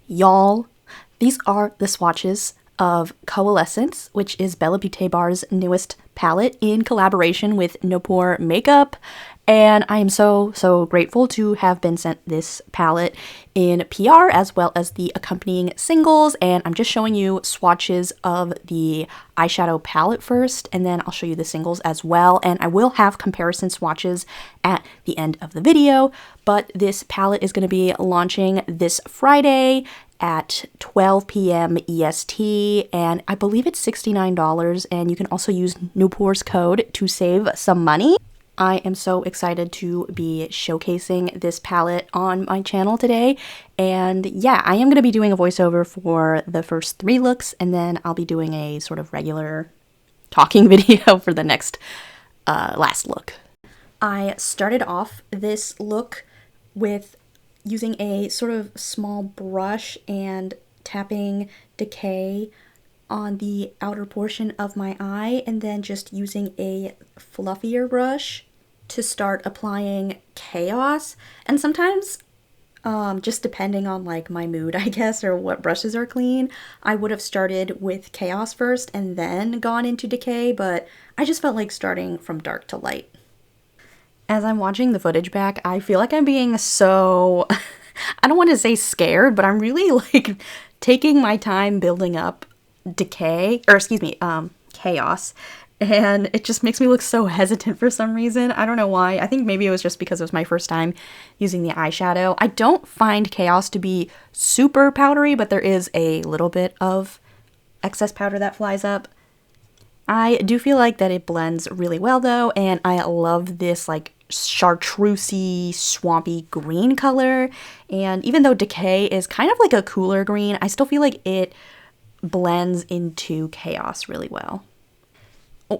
Y'all, these are the swatches of Coalescence, which is Bella Beaute Bar's newest palette in collaboration with Noopur makeup. And I am so grateful to have been sent this palette in PR as well as the accompanying singles. And I'm just showing you swatches of the eyeshadow palette first, and then I'll show you the singles as well. And I will have comparison swatches at the end of the video, but this palette is going to be launching this Friday at 12 p.m. EST, and I believe it's $69, and you can also use Noopur's code to save some money. I am so excited to be showcasing this palette on my channel today, and yeah, I am going to be doing a voiceover for the first 3 looks, and then I'll be doing a sort of regular talking video for the next last look. I started off this look with using a sort of small brush and tapping Decay on the outer portion of my eye, and then just using a fluffier brush to start applying Chaos. And sometimes, just depending on like my mood, I guess, or what brushes are clean, I would have started with Chaos first and then gone into Decay, but I just felt like starting from dark to light. As I'm watching the footage back, I feel like I'm being so, I don't want to say scared, but I'm really like taking my time building up Chaos, and it just makes me look so hesitant for some reason. I don't know why. I think maybe it was just because it was my first time using the eyeshadow. I don't find Chaos to be super powdery, but there is a little bit of excess powder that flies up. I do feel like that it blends really well though, and I love this like chartreusey, swampy green color. And even though Decay is kind of like a cooler green, I still feel like it blends into Chaos really well.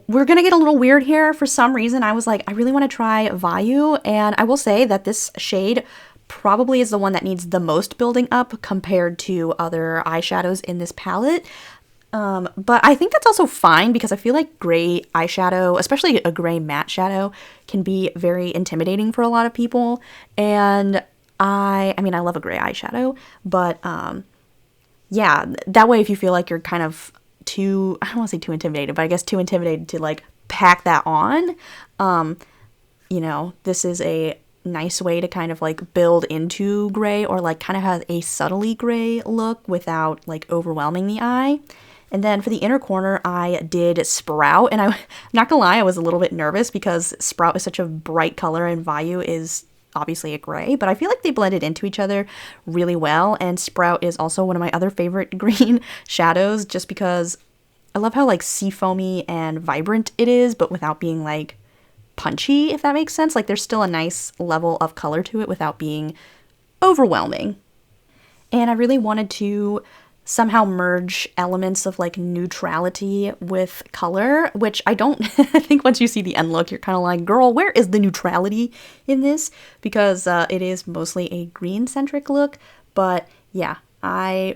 We're gonna get a little weird here. For some reason, I was like, I really want to try Vayu, and I will say that this shade probably is the one that needs the most building up compared to other eyeshadows in this palette. But I think that's also fine because I feel like gray eyeshadow, especially a gray matte shadow, can be very intimidating for a lot of people. And I mean, I love a gray eyeshadow, but yeah, that way if you feel like you're kind of too, I don't want to say too intimidated, but I guess too intimidated to like pack that on, you know, this is a nice way to kind of like build into gray, or like kind of have a subtly gray look without like overwhelming the eye. And then for the inner corner, I did Sprout, and I'm not gonna lie, I was a little bit nervous because Sprout is such a bright color and Vayu is obviously a gray, but I feel like they blended into each other really well. And Sprout is also one of my other favorite green shadows, just because I love how like seafoamy and vibrant it is, but without being like punchy, if that makes sense. Like there's still a nice level of color to it without being overwhelming. And I really wanted to somehow merge elements of like neutrality with color, which I don't I think once you see the end look, you're kind of like, girl, where is the neutrality in this? Because it is mostly a green centric look. But yeah, I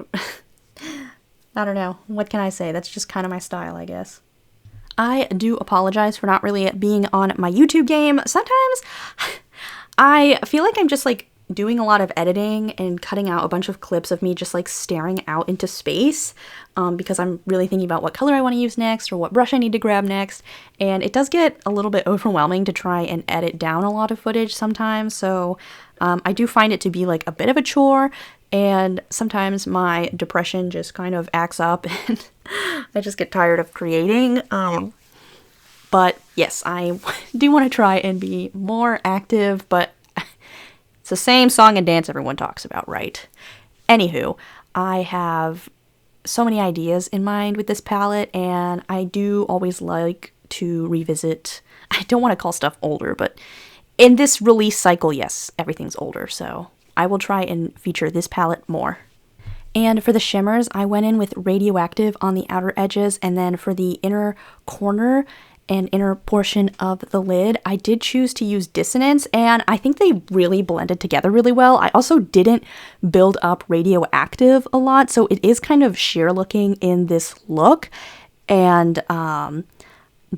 don't know, what can I say? That's just kind of my style, I guess. I do apologize for not really being on my YouTube game. Sometimes I feel like I'm just like doing a lot of editing and cutting out a bunch of clips of me just like staring out into space, because I'm really thinking about what color I want to use next or what brush I need to grab next, and it does get a little bit overwhelming to try and edit down a lot of footage sometimes. So I do find it to be like a bit of a chore, and sometimes my depression just kind of acts up and I just get tired of creating. But yes, I do want to try and be more active, but it's the same song and dance everyone talks about, right? Anywho, I have so many ideas in mind with this palette, and I do always like to revisit. I don't want to call stuff older, but in this release cycle, yes, everything's older, so I will try and feature this palette more. And for the shimmers, I went in with Radioactive on the outer edges, and then for the inner corner and inner portion of the lid, I did choose to use Dissonance, and I think they really blended together really well. I also didn't build up Radioactive a lot, so it is kind of sheer looking in this look, and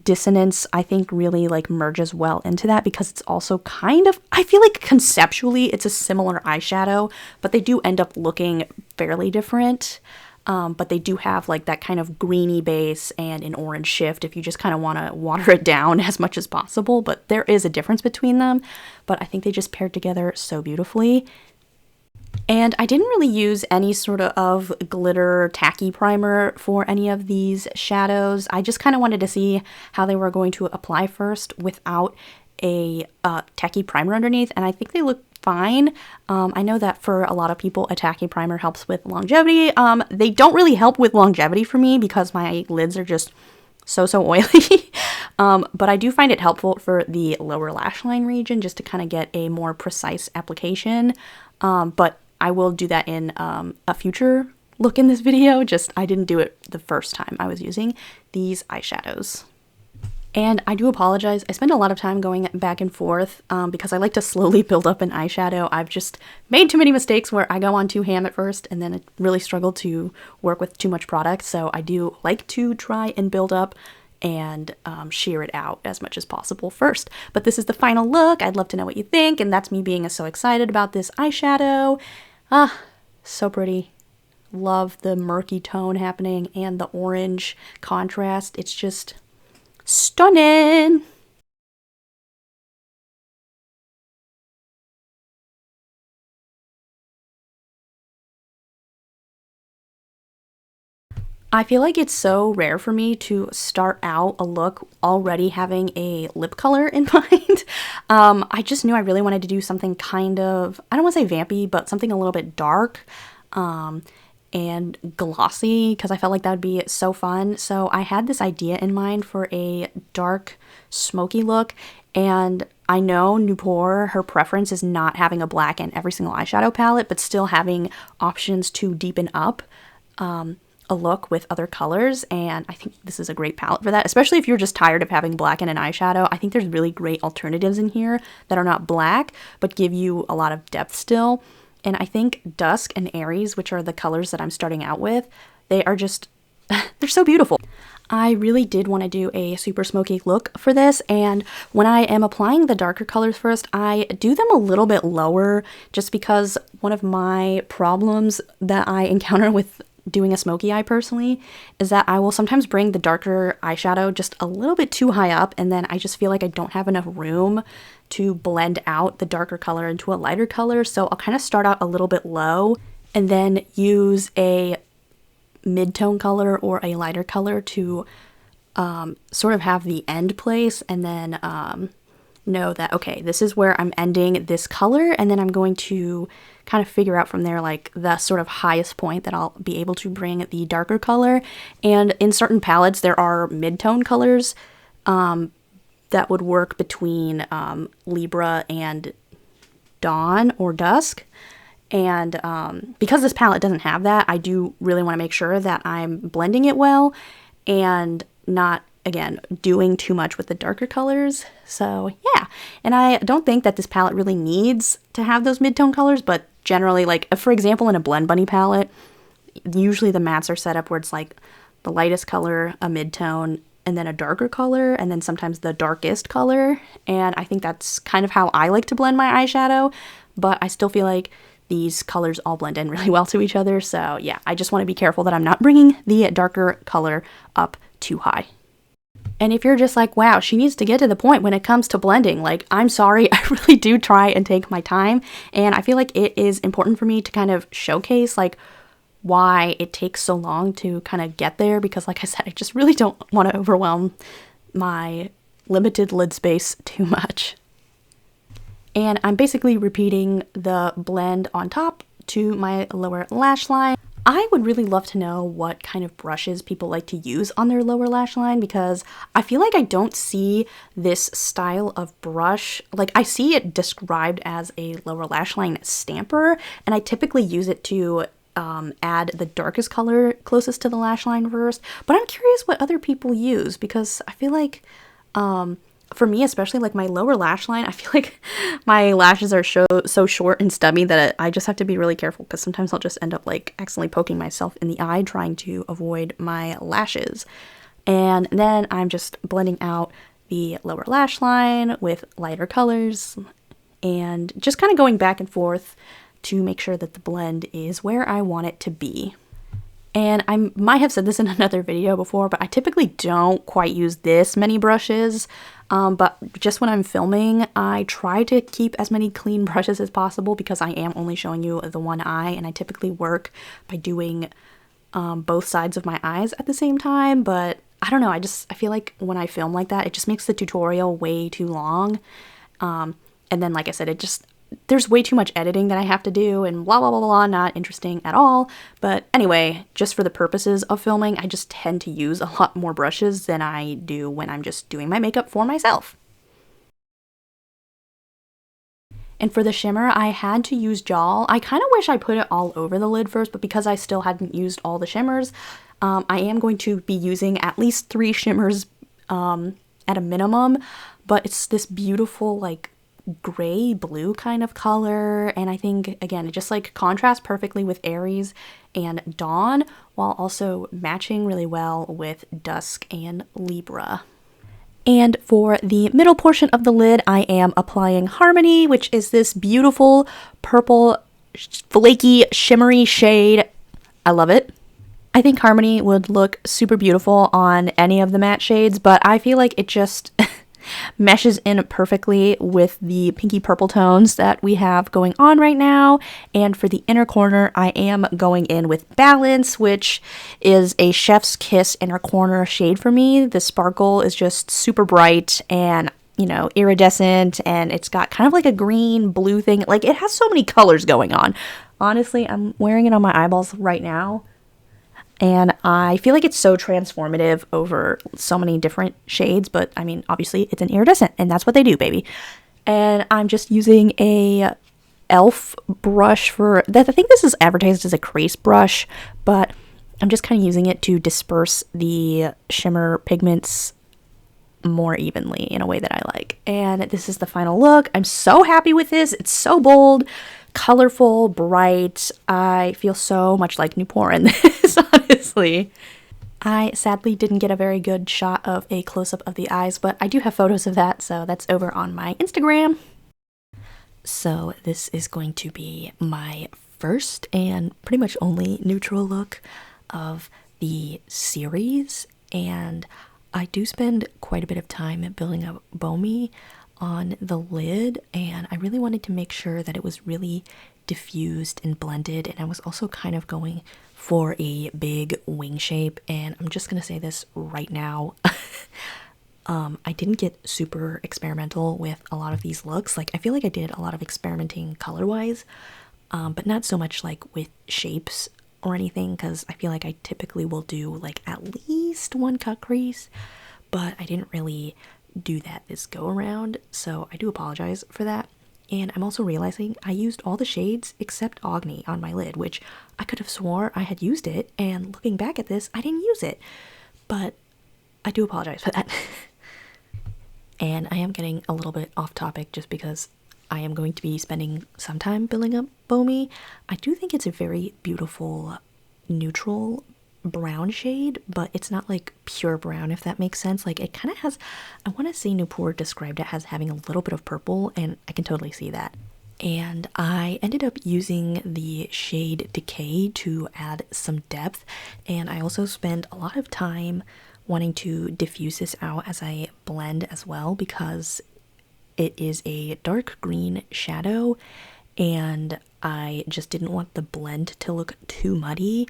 dissonance, I think, really like merges well into that, because it's also kind of, I feel like conceptually it's a similar eyeshadow, but they do end up looking fairly different. But they do have like that kind of greeny base and an orange shift if you just kind of want to water it down as much as possible. But there is a difference between them, but I think they just paired together so beautifully. And I didn't really use any sort of glitter tacky primer for any of these shadows. I just kind of wanted to see how they were going to apply first without a tacky primer underneath, and I think they look fine. I know that for a lot of people, a tacky primer helps with longevity. They don't really help with longevity for me because my lids are just so oily. But I do find it helpful for the lower lash line region just to kind of get a more precise application. But I will do that in a future look in this video. Just I didn't do it the first time I was using these eyeshadows. And I do apologize, I spend a lot of time going back and forth because I like to slowly build up an eyeshadow. I've just made too many mistakes where I go on too ham at first and then I really struggle to work with too much product. So I do like to try and build up and sheer it out as much as possible first. But this is the final look. I'd love to know what you think, and that's me being so excited about this eyeshadow. Ah, so pretty. Love the murky tone happening and the orange contrast. It's just stunning. I feel like it's so rare for me to start out a look already having a lip color in mind. I just knew I really wanted to do something kind of, I don't want to say vampy, but something a little bit dark and glossy, because I felt like that would be so fun. So I had this idea in mind for a dark smoky look, and I know Noopur, her preference is not having a black in every single eyeshadow palette, but still having options to deepen up a look with other colors, and I think this is a great palette for that, especially if you're just tired of having black in an eyeshadow. I think there's really great alternatives in here that are not black, but give you a lot of depth still. And I think Dusk and Aries, which are the colors that I'm starting out with, they are just, they're so beautiful. I really did want to do a super smoky look for this, and when I am applying the darker colors first, I do them a little bit lower, just because one of my problems that I encounter with doing a smoky eye personally is that I will sometimes bring the darker eyeshadow just a little bit too high up, and then I just feel like I don't have enough room to blend out the darker color into a lighter color. So I'll kind of start out a little bit low and then use a mid-tone color or a lighter color to sort of have the end place, and then know that, okay, this is where I'm ending this color, and then I'm going to kind of figure out from there like the sort of highest point that I'll be able to bring the darker color. And in certain palettes there are mid-tone colors that would work between Libra and Dawn or Dusk. And because this palette doesn't have that, I do really want to make sure that I'm blending it well and not, again, doing too much with the darker colors. So yeah, and I don't think that this palette really needs to have those mid-tone colors, but generally, like for example in a Blend Bunny palette, usually the mattes are set up where it's like the lightest color, a mid-tone, and then a darker color, and then sometimes the darkest color. And I think that's kind of how I like to blend my eyeshadow, but I still feel like these colors all blend in really well to each other. So yeah, I just want to be careful that I'm not bringing the darker color up too high. And if you're just like, wow, she needs to get to the point when it comes to blending, like, I'm sorry, I really do try and take my time. And I feel like it is important for me to kind of showcase like why it takes so long to kind of get there, because like I said, I just really don't want to overwhelm my limited lid space too much. And I'm basically repeating the blend on top to my lower lash line. I would really love to know what kind of brushes people like to use on their lower lash line, because I feel like I don't see this style of brush. Like, I see it described as a lower lash line stamper, and I typically use it to add the darkest color closest to the lash line first. But I'm curious what other people use, because I feel like for me, especially like my lower lash line, I feel like my lashes are so short and stubby that I just have to be really careful, because sometimes I'll just end up like accidentally poking myself in the eye trying to avoid my lashes. And then I'm just blending out the lower lash line with lighter colors and just kind of going back and forth to make sure that the blend is where I want it to be. And I might have said this in another video before, but I typically don't quite use this many brushes. But just when I'm filming, I try to keep as many clean brushes as possible because I am only showing you the one eye, and I typically work by doing both sides of my eyes at the same time. But I don't know, I feel like when I film like that, it just makes the tutorial way too long. And then, like I said, there's way too much editing that I have to do and blah, blah, blah, blah, not interesting at all. But anyway, just for the purposes of filming, I just tend to use a lot more brushes than I do when I'm just doing my makeup for myself. And for the shimmer, I had to use gel. I kind of wish I put it all over the lid first, but because I still hadn't used all the shimmers, I am going to be using at least 3 shimmers at a minimum. But it's this beautiful, like, gray blue kind of color, and I think again it just like contrasts perfectly with Aries and Dawn while also matching really well with Dusk and Libra. And for the middle portion of the lid, I am applying Harmony, which is this beautiful purple flaky shimmery shade. I love it. I think Harmony would look super beautiful on any of the matte shades, but I feel like it just meshes in perfectly with the pinky purple tones that we have going on right now. And for the inner corner, I am going in with Balance, which is a Chef's Kiss inner corner shade for me. The sparkle is just super bright and, you know, iridescent, and it's got kind of like a green blue thing. Like, it has so many colors going on. Honestly, I'm wearing it on my eyeballs right now, and I feel like it's so transformative over so many different shades, but I mean, obviously it's an iridescent, and that's what they do, baby. And I'm just using a e.l.f. brush for that. I think this is advertised as a crease brush, but I'm just kind of using it to disperse the shimmer pigments more evenly in a way that I like. And this is the final look. I'm so happy with this. It's so bold, colorful, bright. I feel so much like Noopur in this, honestly. I sadly didn't get a very good shot of a close-up of the eyes, but I do have photos of that, so that's over on my Instagram. So this is going to be my first and pretty much only neutral look of the series, and I do spend quite a bit of time building up Bomi on the lid, and I really wanted to make sure that it was really diffused and blended, and I was also kind of going for a big wing shape. And I'm just gonna say this right now, I didn't get super experimental with a lot of these looks. Like, I feel like I did a lot of experimenting color-wise, but not so much like with shapes or anything, because I feel like I typically will do like at least one cut crease, but I didn't really do that this go around, so I do apologize for that. And I'm also realizing I used all the shades except Agni on my lid, which I could have swore I had used it, and looking back at this, I didn't use it, but I do apologize for that. And I am getting a little bit off topic just because I am going to be spending some time building up Bomi. I do think it's a very beautiful neutral brown shade, but it's not like pure brown, if that makes sense. Like, it kind of has, I want to say Noopur described it as having a little bit of purple, and I can totally see that. And I ended up using the shade Decay to add some depth, and I also spent a lot of time wanting to diffuse this out as I blend as well, because it is a dark green shadow, and I just didn't want the blend to look too muddy.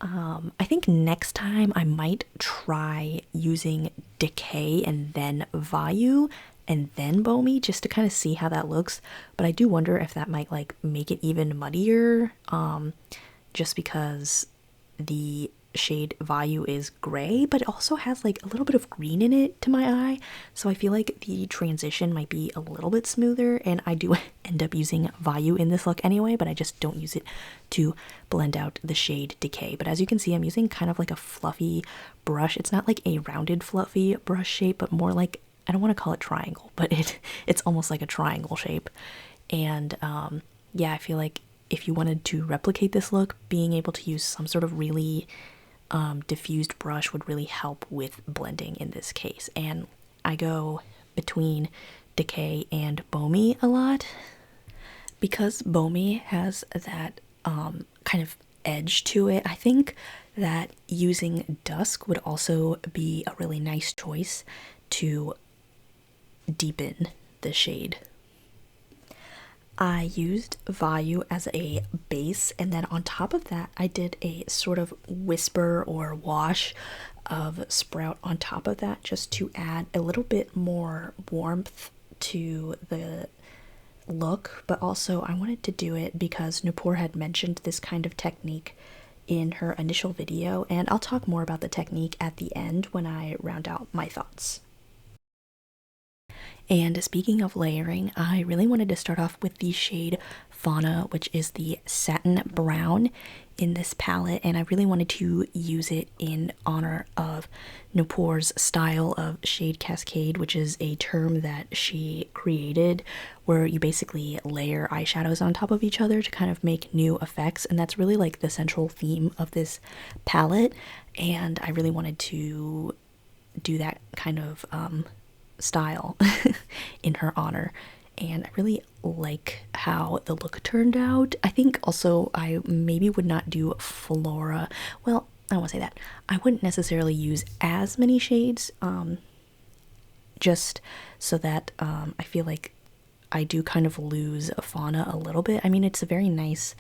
I think next time I might try using Decay and then Vayu and then Bomi, just to kind of see how that looks. But I do wonder if that might like make it even muddier, just because the shade Vayu is gray, but it also has like a little bit of green in it to my eye, so I feel like the transition might be a little bit smoother. And I do end up using Vayu in this look anyway, but I just don't use it to blend out the shade Decay. But as you can see, I'm using kind of like a fluffy brush. It's not like a rounded fluffy brush shape, but more like, I don't want to call it triangle, but it's almost like a triangle shape. And yeah, I feel like if you wanted to replicate this look, being able to use some sort of really diffused brush would really help with blending in this case. And I go between Decay and Bomi a lot because Bomi has that kind of edge to it. I think that using Dusk would also be a really nice choice to deepen the shade. I used Vayu as a base, and then on top of that I did a sort of whisper or wash of Sprout on top of that, just to add a little bit more warmth to the look. But also I wanted to do it because Noopur had mentioned this kind of technique in her initial video, and I'll talk more about the technique at the end when I round out my thoughts. And speaking of layering, I really wanted to start off with the shade Fauna, which is the satin brown in this palette, and I really wanted to use it in honor of Noopur's style of shade cascade, which is a term that she created where you basically layer eyeshadows on top of each other to kind of make new effects, and that's really like the central theme of this palette. And I really wanted to do that kind of style in her honor, and I really like how the look turned out. I think also I maybe would not do Flora. Well, I won't say that. I wouldn't necessarily use as many shades, just so that I feel like I do kind of lose Fauna a little bit. I mean, it's a very nice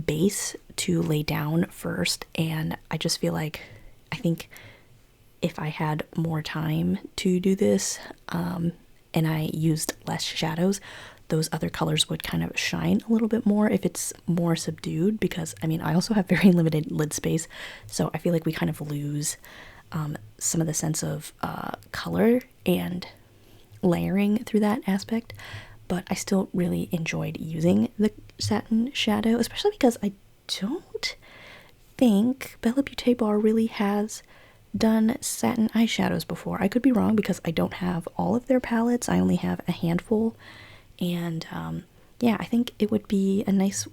base to lay down first, and I just feel like I think if I had more time to do this, and I used less shadows, those other colors would kind of shine a little bit more if it's more subdued, because I mean I also have very limited lid space, so I feel like we kind of lose some of the sense of color and layering through that aspect. But I still really enjoyed using the satin shadow, especially because I don't think Bella Beaute Bar really has done satin eyeshadows before. I could be wrong because I don't have all of their palettes. I only have a handful, and yeah, I think it would be a nice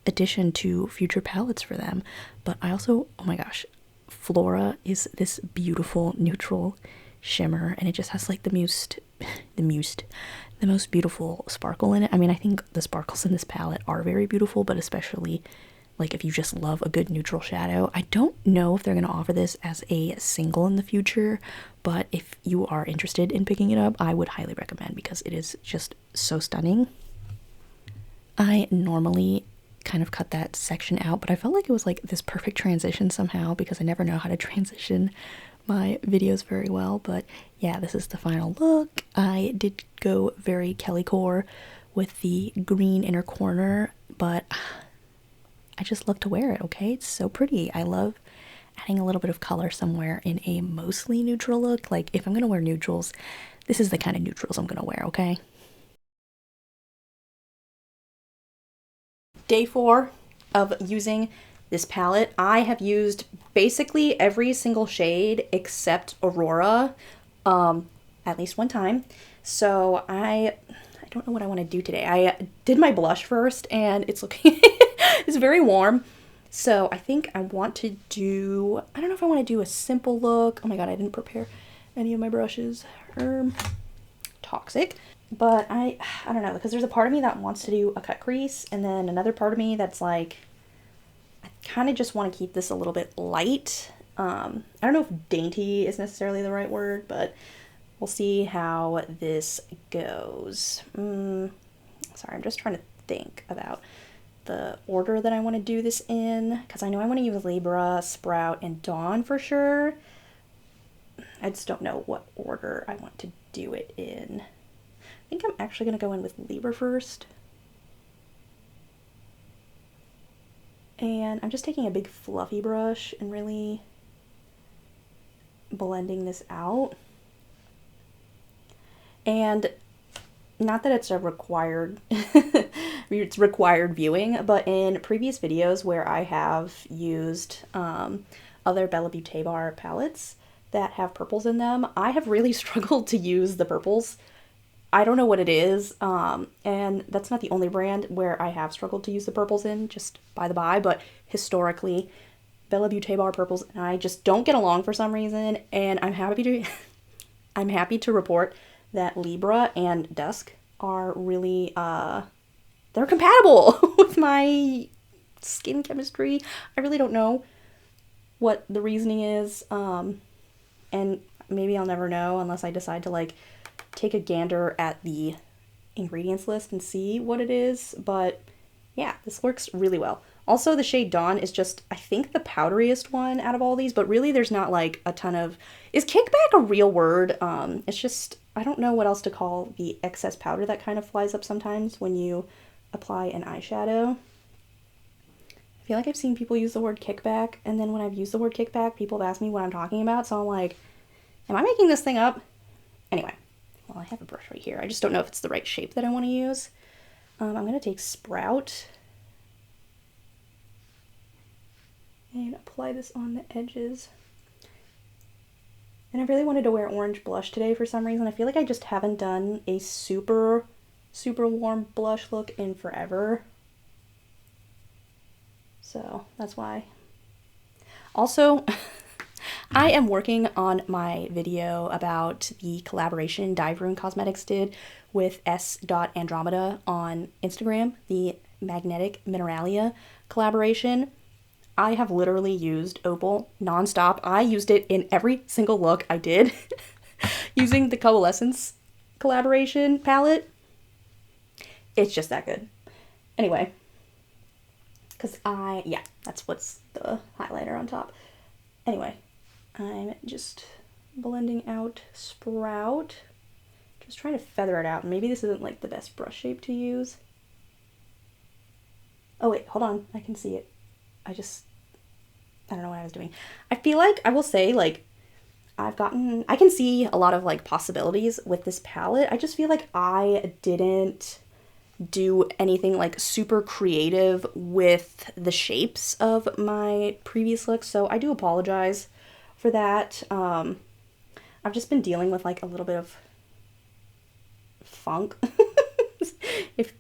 addition to future palettes for them. But I also, oh my gosh, Flora is this beautiful neutral shimmer, and it just has like the most beautiful sparkle in it. I mean, I think the sparkles in this palette are very beautiful, but especially like if you just love a good neutral shadow. I don't know if they're going to offer this as a single in the future, but if you are interested in picking it up, I would highly recommend because it is just so stunning. I normally kind of cut that section out, but I felt like it was like this perfect transition somehow because I never know how to transition my videos very well. But yeah, this is the final look. I did go very Kelly core with the green inner corner, but I just love to wear it, okay? It's so pretty. I love adding a little bit of color somewhere in a mostly neutral look. Like, if I'm gonna wear neutrals, this is the kind of neutrals I'm gonna wear, okay? Day 4 of using this palette. I have used basically every single shade except Aurora, at least one time. So I don't know what I want to do today. I did my blush first, and it's looking it's very warm. So I think I want to do, I don't know if I want to do a simple look. Oh my god, I didn't prepare any of my brushes. Toxic. But I don't know, because there's a part of me that wants to do a cut crease, and then another part of me that's like, I kind of just want to keep this a little bit light. I don't know if dainty is necessarily the right word, but we'll see how this goes. Sorry, I'm just trying to think about the order that I want to do this in, because I know I want to use Libra, Sprout, and Dawn for sure. I just don't know what order I want to do it in. I think I'm actually going to go in with Libra first. And I'm just taking a big fluffy brush and really blending this out. And not that it's a required, it's required viewing, but in previous videos where I have used other Bella Beaute Bar palettes that have purples in them, I have really struggled to use the purples. I don't know what it is, and that's not the only brand where I have struggled to use the purples in, just by the by, but historically, Bella Beaute Bar purples and I just don't get along for some reason, and I'm happy to I'm happy to report that Libra and Dusk are really they're compatible with my skin chemistry. I really don't know what the reasoning is, and maybe I'll never know unless I decide to like take a gander at the ingredients list and see what it is, but yeah, this works really well. Also, the shade Dawn is just, I think, the powderiest one out of all these, but really there's not like a ton of... Is kickback a real word? It's just, I don't know what else to call the excess powder that kind of flies up sometimes when you apply an eyeshadow. I feel like I've seen people use the word kickback, and then when I've used the word kickback, people have asked me what I'm talking about, so I'm like, am I making this thing up? Anyway, well, I have a brush right here. I just don't know if it's the right shape that I want to use. I'm going to take Sprout and apply this on the edges. And I really wanted to wear orange blush today for some reason. I feel like I just haven't done a super warm blush look in forever. So that's why. Also, I am working on my video about the collaboration Dieverune Cosmetics did with s.andromeda on Instagram, the Magnetic Mineralia collaboration. I have literally used Opal nonstop. I used it in every single look I did using the Coalescence collaboration palette. It's just that good. Anyway, because yeah, that's what's the highlighter on top. Anyway, I'm just blending out Sprout. Just trying to feather it out. Maybe this isn't like the best brush shape to use. Oh wait, hold on. I can see it. I don't know what I was doing. I feel like, I will say, like, I can see a lot of, like, possibilities with this palette. I just feel like I didn't do anything, like, super creative with the shapes of my previous looks, so I do apologize for that. I've just been dealing with, like, a little bit of funk, if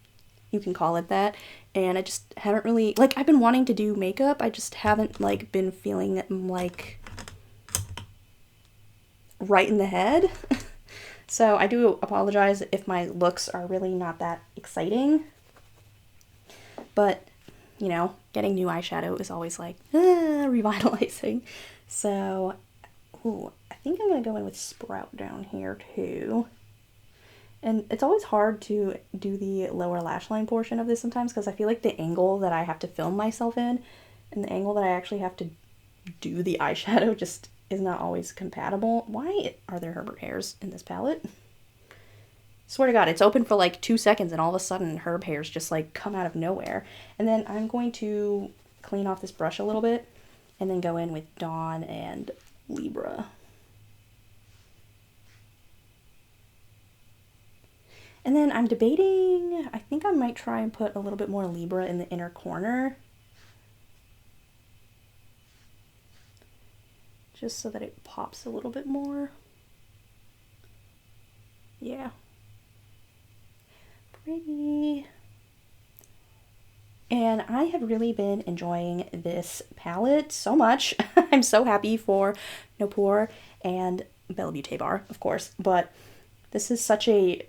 you can call it that, and I just haven't really, like, I've been wanting to do makeup, I just haven't, like, been feeling, like, right in the head. So I do apologize if my looks are really not that exciting, but, you know, getting new eyeshadow is always, like, revitalizing. So, ooh, I think I'm going to go in with Sprout down here, too. And it's always hard to do the lower lash line portion of this sometimes because I feel like the angle that I have to film myself in and the angle that I actually have to do the eyeshadow just is not always compatible. Why are there Herbert hairs in this palette? Swear to God, it's open for like 2 seconds and all of a sudden herb hairs just like come out of nowhere. And then I'm going to clean off this brush a little bit and then go in with Dawn and Libra. And then I'm debating, I think I might try and put a little bit more Libra in the inner corner. Just so that it pops a little bit more. Yeah. Pretty. And I have really been enjoying this palette so much. I'm so happy for Noopur and Bella Beaute Bar, of course, but this is such a,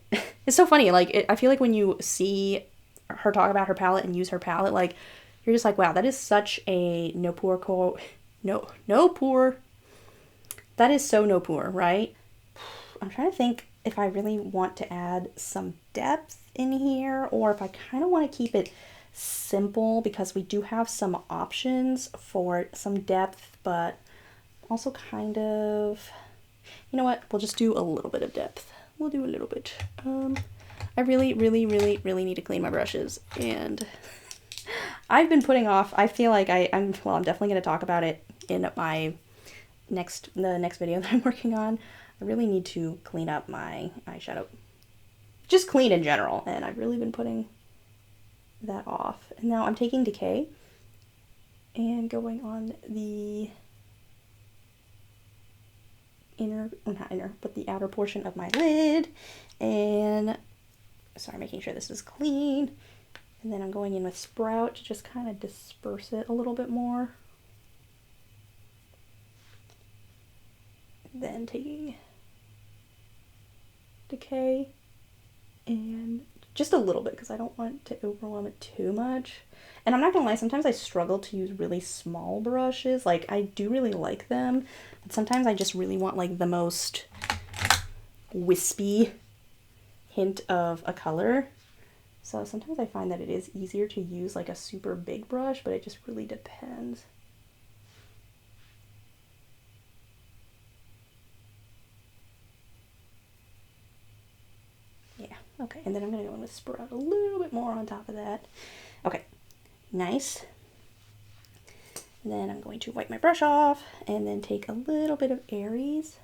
it's so funny, like, I feel like when you see her talk about her palette and use her palette, like, you're just like, wow, that is such a Noopur Noopur, that is so Noopur, right? I'm trying to think if I really want to add some depth in here, or if I kind of want to keep it simple, because we do have some options for some depth, but also kind of, you know what, we'll just do a little bit of depth. We'll do a little bit. I really need to clean my brushes, and I've been putting off, I feel like I'm definitely going to talk about it in the next video that I'm working on. I really need to clean up my eyeshadow. Just clean in general, and I've really been putting that off. And now I'm taking Decay and going on the inner, well, not inner, but the outer portion of my lid, and sorry, making sure this is clean. And then I'm going in with Sprout to just kind of disperse it a little bit more. Then taking Decay and just a little bit because I don't want to overwhelm it too much. And I'm not gonna lie, sometimes I struggle to use really small brushes. Like, I do really like them, but sometimes I just really want like the most wispy hint of a color. So sometimes I find that it is easier to use like a super big brush, but it just really depends. Yeah, okay, and then I'm gonna go in with Sprout a little bit more on top of that. Okay, nice. And then I'm going to wipe my brush off and then take a little bit of Aries.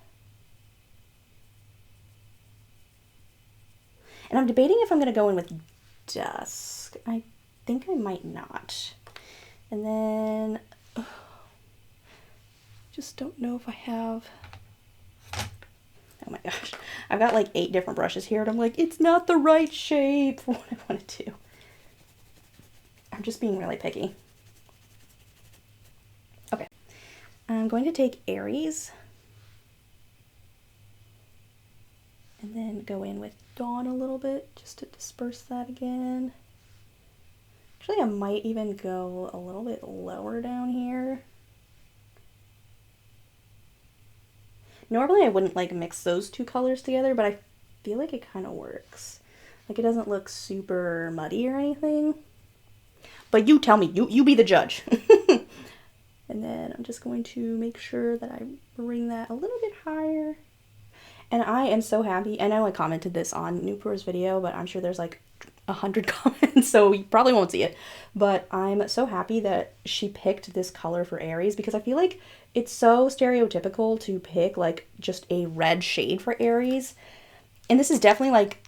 And I'm debating if I'm gonna go in with Dusk. I think I might not. And then, just don't know if I have, oh my gosh, I've got like 8 different brushes here and I'm like, it's not the right shape for what I want to do. I'm just being really picky. Okay, I'm going to take Aries and then go in with Dawn a little bit just to disperse that again. Actually, I might even go a little bit lower down here. Normally I wouldn't like mix those two colors together, but I feel like it kind of works. Like, it doesn't look super muddy or anything. But you tell me, you be the judge. And then I'm just going to make sure that I bring that a little bit higher. And I am so happy. I know I commented this on Noopur's video, but I'm sure there's like 100 comments, so you probably won't see it. But I'm so happy that she picked this color for Aries because I feel like it's so stereotypical to pick like just a red shade for Aries. And this is definitely like,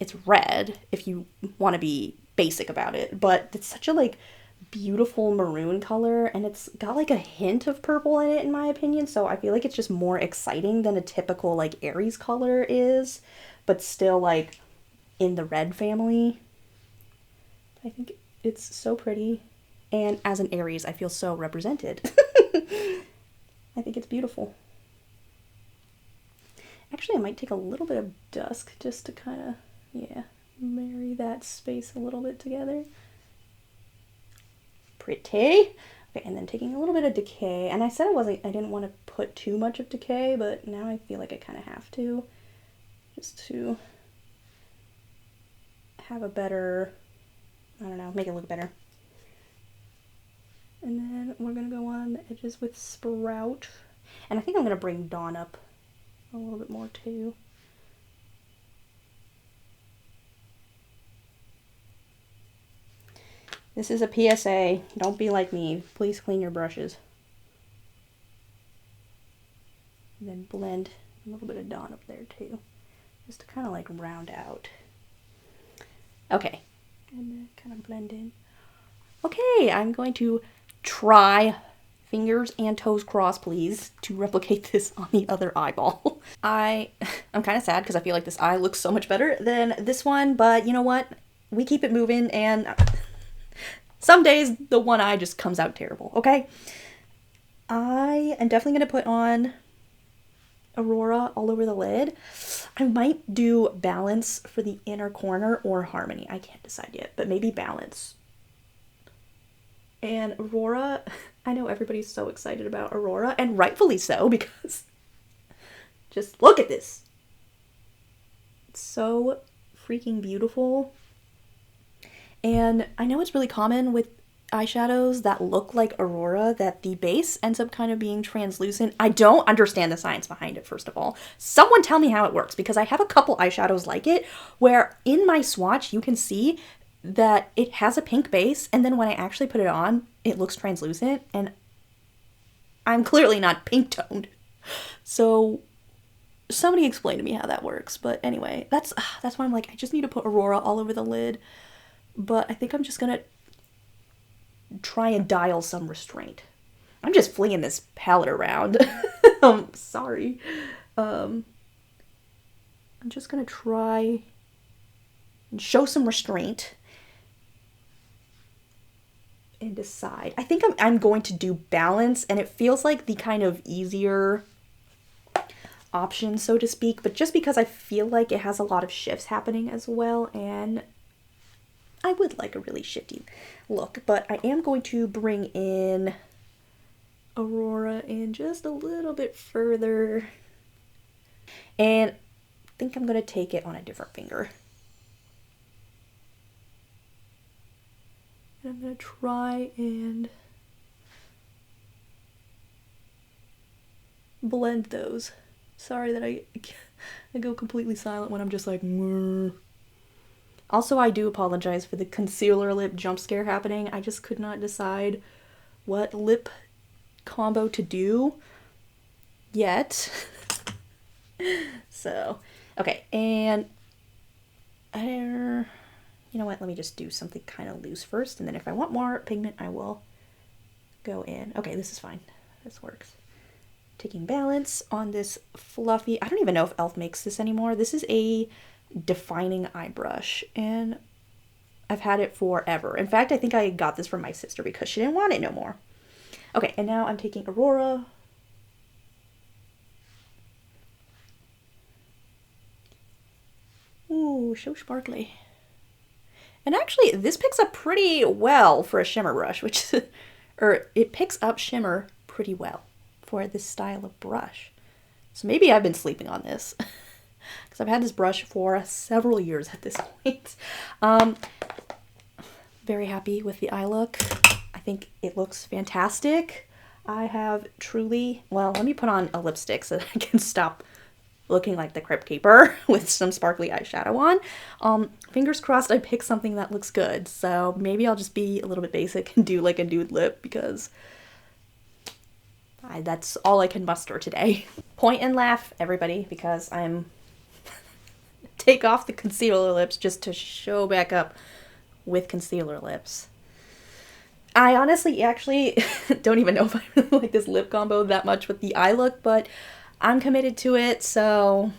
it's red if you want to be basic about it, but it's such a like beautiful maroon color and it's got like a hint of purple in it in my opinion, so I feel like it's just more exciting than a typical like Aries color is, but still like in the red family. I think it's so pretty, and as an Aries I feel so represented. I think it's beautiful. Actually, I might take a little bit of Dusk just to kind of, yeah, marry that space a little bit together. Pretty. Okay, and then taking a little bit of Decay, and I said I didn't want to put too much of Decay, but now I feel like I kind of have to, just to have a better, I don't know, make it look better. And then we're gonna go on the edges with Sprout, and I think I'm gonna bring Dawn up a little bit more too. This is a PSA. Don't be like me. Please clean your brushes. And then blend a little bit of Dawn up there too, just to kind of like round out. Okay, and then kind of blend in. Okay, I'm going to try, fingers and toes crossed please, to replicate this on the other eyeball. I'm kind of sad because I feel like this eye looks so much better than this one, but you know what? We keep it moving, and some days the one eye just comes out terrible, okay? I am definitely going to put on Aurora all over the lid. I might do Balance for the inner corner or Harmony. I can't decide yet, but maybe Balance. And Aurora, I know everybody's so excited about Aurora, and rightfully so, because just look at this. It's so freaking beautiful. And I know it's really common with eyeshadows that look like Aurora that the base ends up kind of being translucent. I don't understand the science behind it, first of all. Someone tell me how it works, because I have a couple eyeshadows like it where in my swatch you can see that it has a pink base, and then when I actually put it on, it looks translucent, and I'm clearly not pink toned. So somebody explain to me how that works. But anyway, that's why I'm like, I just need to put Aurora all over the lid. But I think I'm just gonna try and dial some restraint. I'm just flinging this palette around. I'm sorry. I'm just gonna try and show some restraint and decide. I think I'm going to do Balance, and it feels like the kind of easier options, so to speak, but just because I feel like it has a lot of shifts happening as well, and I would like a really shifty look. But I am going to bring in Aurora in just a little bit further, and I think I'm going to take it on a different finger. And I'm going to try and blend those. Sorry that I go completely silent when I'm just like, Mwah. Also, I do apologize for the concealer lip jump scare happening. I just could not decide what lip combo to do yet. So, okay, and you know what, let me just do something kind of loose first, and then if I want more pigment, I will go in. Okay, this is fine. This works. Taking balance on this fluffy, I don't even know if e.l.f. makes this anymore. This is a defining eye brush, and I've had it forever. In fact, I think I got this from my sister because she didn't want it no more. Okay, and now I'm taking Aurora. Ooh, so sparkly. And actually, this picks up pretty well for a shimmer brush, which, or it picks up shimmer pretty well for this style of brush. So maybe I've been sleeping on this because I've had this brush for several years at this point. Very happy with the eye look. I think it looks fantastic. I have truly, well, let me put on a lipstick so that I can stop looking like the Crypt Keeper with some sparkly eyeshadow on. Fingers crossed I pick something that looks good. So maybe I'll just be a little bit basic and do like a nude lip because that's all I can muster today. Point and laugh, everybody, because I'm take off the concealer lips just to show back up with concealer lips. I honestly actually don't even know if I really like this lip combo that much with the eye look, but I'm committed to it, so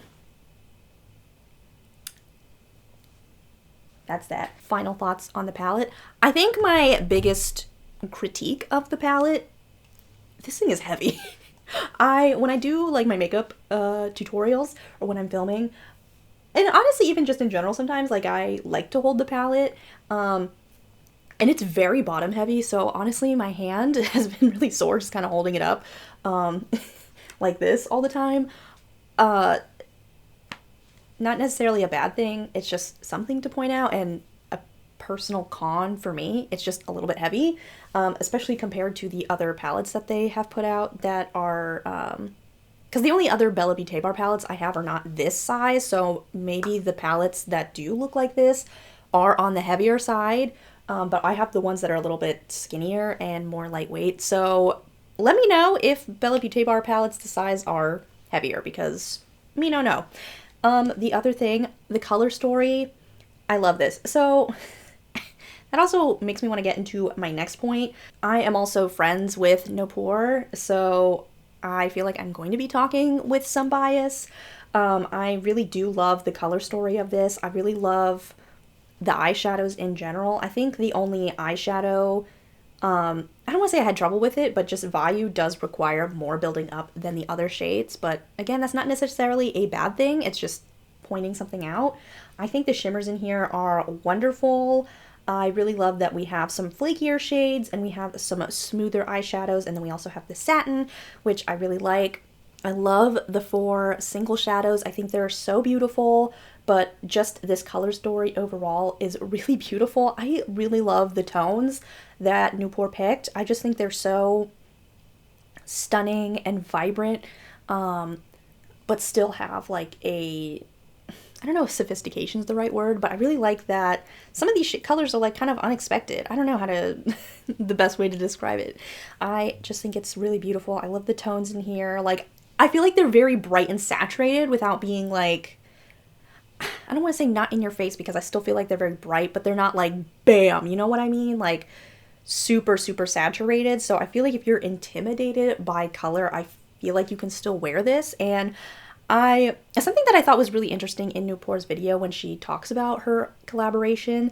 that's that. Final thoughts on the palette. I think my biggest critique of the palette, this thing is heavy. When I do like my makeup tutorials or when I'm filming, and honestly even just in general sometimes, like I like to hold the palette, and it's very bottom heavy, so honestly my hand has been really sore just kind of holding it up like this all the time. Not necessarily a bad thing, it's just something to point out, and a personal con for me, it's just a little bit heavy, especially compared to the other palettes that they have put out that are, because the only other Bella Beaute Bar palettes I have are not this size, so maybe the palettes that do look like this are on the heavier side, but I have the ones that are a little bit skinnier and more lightweight, so let me know if Bella Beaute Bar palettes the size are heavier, because me no know. The other thing, the color story, I love this. So that also makes me want to get into my next point. I am also friends with Noopur, so I feel like I'm going to be talking with some bias. I really do love the color story of this. I really love the eyeshadows in general. I think the only eyeshadow, I don't want to say I had trouble with it, but just value does require more building up than the other shades. But again, that's not necessarily a bad thing. It's just pointing something out. I think the shimmers in here are wonderful. I really love that we have some flakier shades and we have some smoother eyeshadows, and then we also have the satin, which I really like. I love the 4 single shadows. I think they're so beautiful, but just this color story overall is really beautiful. I really love the tones that Noopur picked. I just think they're so stunning and vibrant, but still have like a, I don't know if sophistication is the right word, but I really like that some of these colors are like kind of unexpected. I don't know how to, the best way to describe it. I just think it's really beautiful. I love the tones in here. Like, I feel like they're very bright and saturated without being like, I don't want to say not in your face because I still feel like they're very bright, but they're not like bam, you know what I mean? Like super, super saturated. So I feel like if you're intimidated by color, I feel like you can still wear this. And something that I thought was really interesting in Noopur's video when she talks about her collaboration,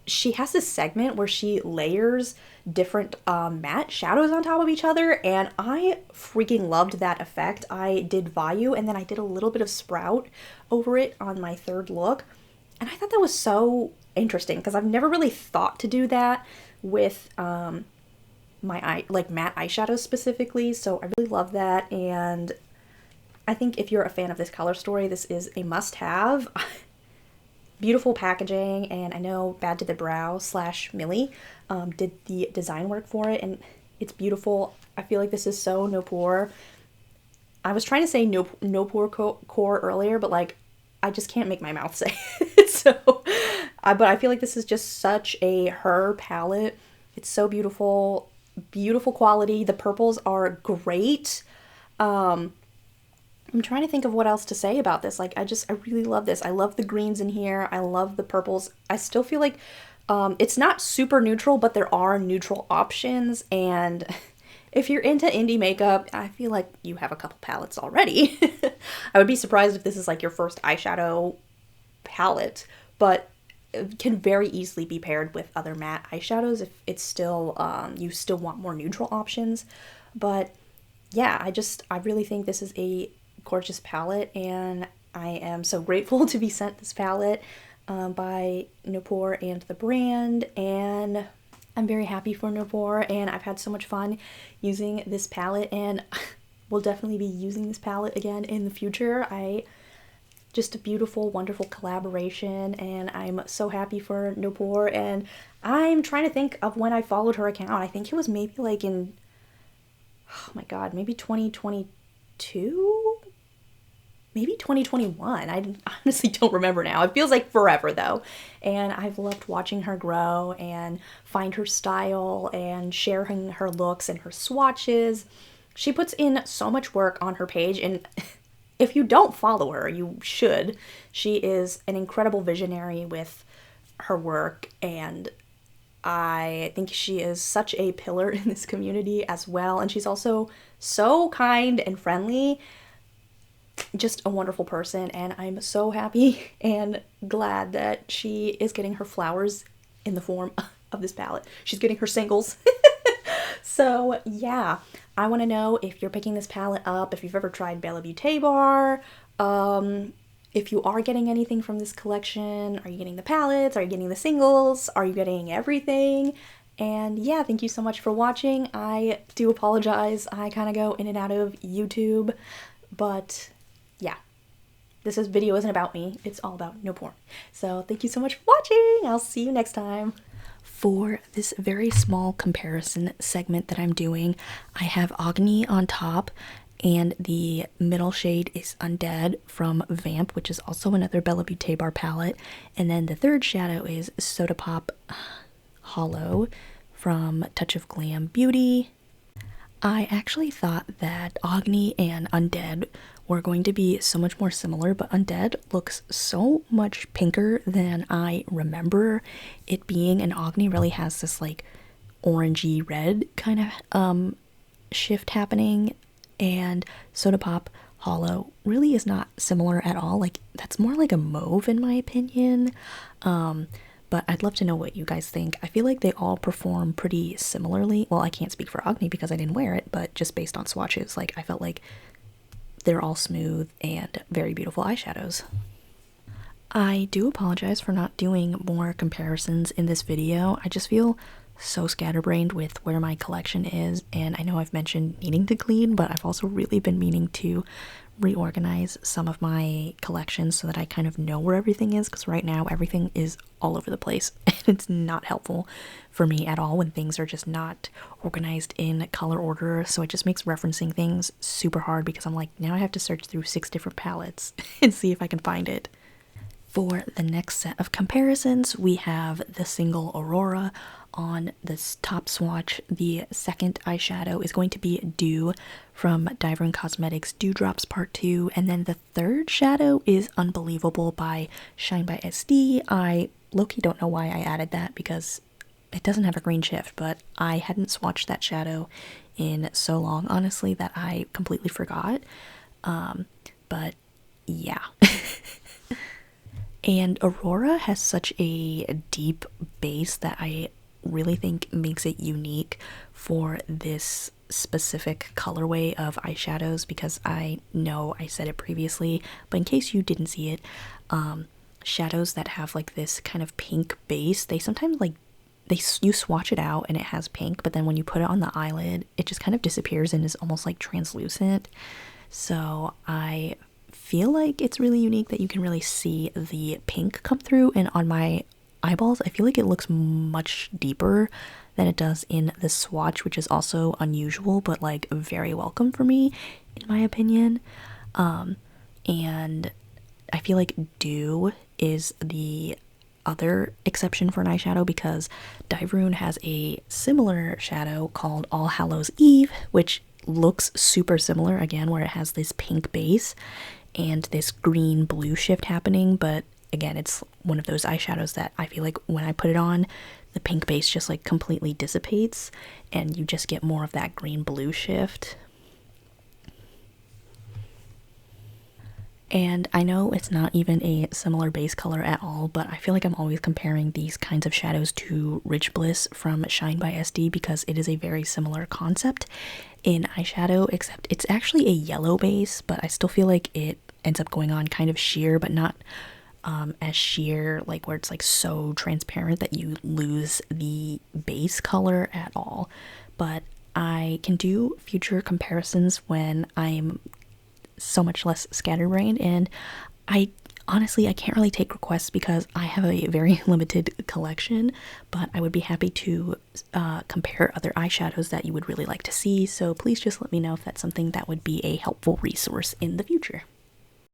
she has this segment where she layers different matte shadows on top of each other, and I freaking loved that effect. I did Vayu and then I did a little bit of Sprout over it on my third look, and I thought that was so interesting because I've never really thought to do that with my matte eyeshadows specifically, so I really love that. And I think if you're a fan of this color story, this is a must-have. Beautiful packaging, and I know Bad to the Brow / Millie did the design work for it, and it's beautiful. I feel like this is so Noopur. I was trying to say Noopur core earlier, but like I just can't make my mouth say it. So, but I feel like this is just such a her palette. It's so beautiful, beautiful quality. The purples are great. I'm trying to think of what else to say about this. Like, I really love this. I love the greens in here. I love the purples. I still feel like it's not super neutral, but there are neutral options. And if you're into indie makeup, I feel like you have a couple palettes already. I would be surprised if this is like your first eyeshadow palette, but it can very easily be paired with other matte eyeshadows if it's still, you still want more neutral options. But yeah, I really think this is a gorgeous palette, and I am so grateful to be sent this palette by Noopur and the brand, and I'm very happy for Noopur, and I've had so much fun using this palette, and will definitely be using this palette again in the future. Just a beautiful, wonderful collaboration, and I'm so happy for Noopur. And I'm trying to think of when I followed her account. I think it was maybe like in, oh my god, maybe 2022? Maybe 2021. I honestly don't remember now. It feels like forever though. And I've loved watching her grow and find her style and sharing her looks and her swatches. She puts in so much work on her page, and if you don't follow her, you should. She is an incredible visionary with her work, and I think she is such a pillar in this community as well. And she's also so kind and friendly. Just a wonderful person, and I'm so happy and glad that she is getting her flowers in the form of this palette. She's getting her singles. So yeah, I want to know if you're picking this palette up, if you've ever tried Bella Beaute Bar, if you are getting anything from this collection. Are you getting the palettes? Are you getting the singles? Are you getting everything? And yeah, thank you so much for watching. I do apologize. I kind of go in and out of YouTube, but yeah, this video isn't about me. It's all about Noopur. So thank you so much for watching. I'll see you next time. For this very small comparison segment that I'm doing, I have Agni on top, and the middle shade is Undead from Vamp, which is also another Bella Beaute Bar palette. And then the third shadow is Soda Pop Hollow from Touch of Glam Beauty. I actually thought that Agni and Undead were going to be so much more similar, but Undead looks so much pinker than I remember it being, and Agni really has this like orangey red kind of shift happening, and Soda Pop Hollow really is not similar at all. Like, that's more like a mauve in my opinion. But I'd love to know what you guys think. I feel like they all perform pretty similarly. Well, I can't speak for Agni because I didn't wear it, but just based on swatches, like, I felt like they're all smooth and very beautiful eyeshadows. I do apologize for not doing more comparisons in this video. I just feel so scatterbrained with where my collection is, and I know I've mentioned needing to clean, but I've also really been meaning to reorganize some of my collections so that I kind of know where everything is, because right now everything is all over the place and it's not helpful for me at all when things are just not organized in color order. So it just makes referencing things super hard because I'm like, now I have to search through 6 different palettes and see if I can find it. For the next set of comparisons, we have the single Aurora on this top swatch. The second eyeshadow is going to be Dew from Dieverune Cosmetics Dewdrops Part 2, and then the third shadow is Unbelievable by Shine by SD. I low-key don't know why I added that because it doesn't have a green shift, but I hadn't swatched that shadow in so long, honestly, that I completely forgot. But yeah. And Aurora has such a deep base that I really think makes it unique for this specific colorway of eyeshadows, because I know I said it previously, but in case you didn't see it, shadows that have like this kind of pink base, they sometimes like you swatch it out and it has pink, but then when you put it on the eyelid it just kind of disappears and is almost like translucent. So I feel like it's really unique that you can really see the pink come through, and on my eyeballs I feel like it looks much deeper than it does in the swatch, which is also unusual but like very welcome for me in my opinion. And I feel like Dew is the other exception for an eyeshadow, because Dieverune has a similar shadow called All Hallows Eve, which looks super similar again, where it has this pink base and this green blue shift happening, but again it's one of those eyeshadows that I feel like when I put it on, the pink base just like completely dissipates and you just get more of that green blue shift. And I know it's not even a similar base color at all, but I feel like I'm always comparing these kinds of shadows to Rich Bliss from Shine by SD, because it is a very similar concept in eyeshadow, except it's actually a yellow base, but I still feel like it ends up going on kind of sheer, but not as sheer, like where it's like so transparent that you lose the base color at all. But I can do future comparisons when I'm so much less scatterbrained, and I honestly I can't really take requests because I have a very limited collection, but I would be happy to compare other eyeshadows that you would really like to see, so please just let me know if that's something that would be a helpful resource in the future.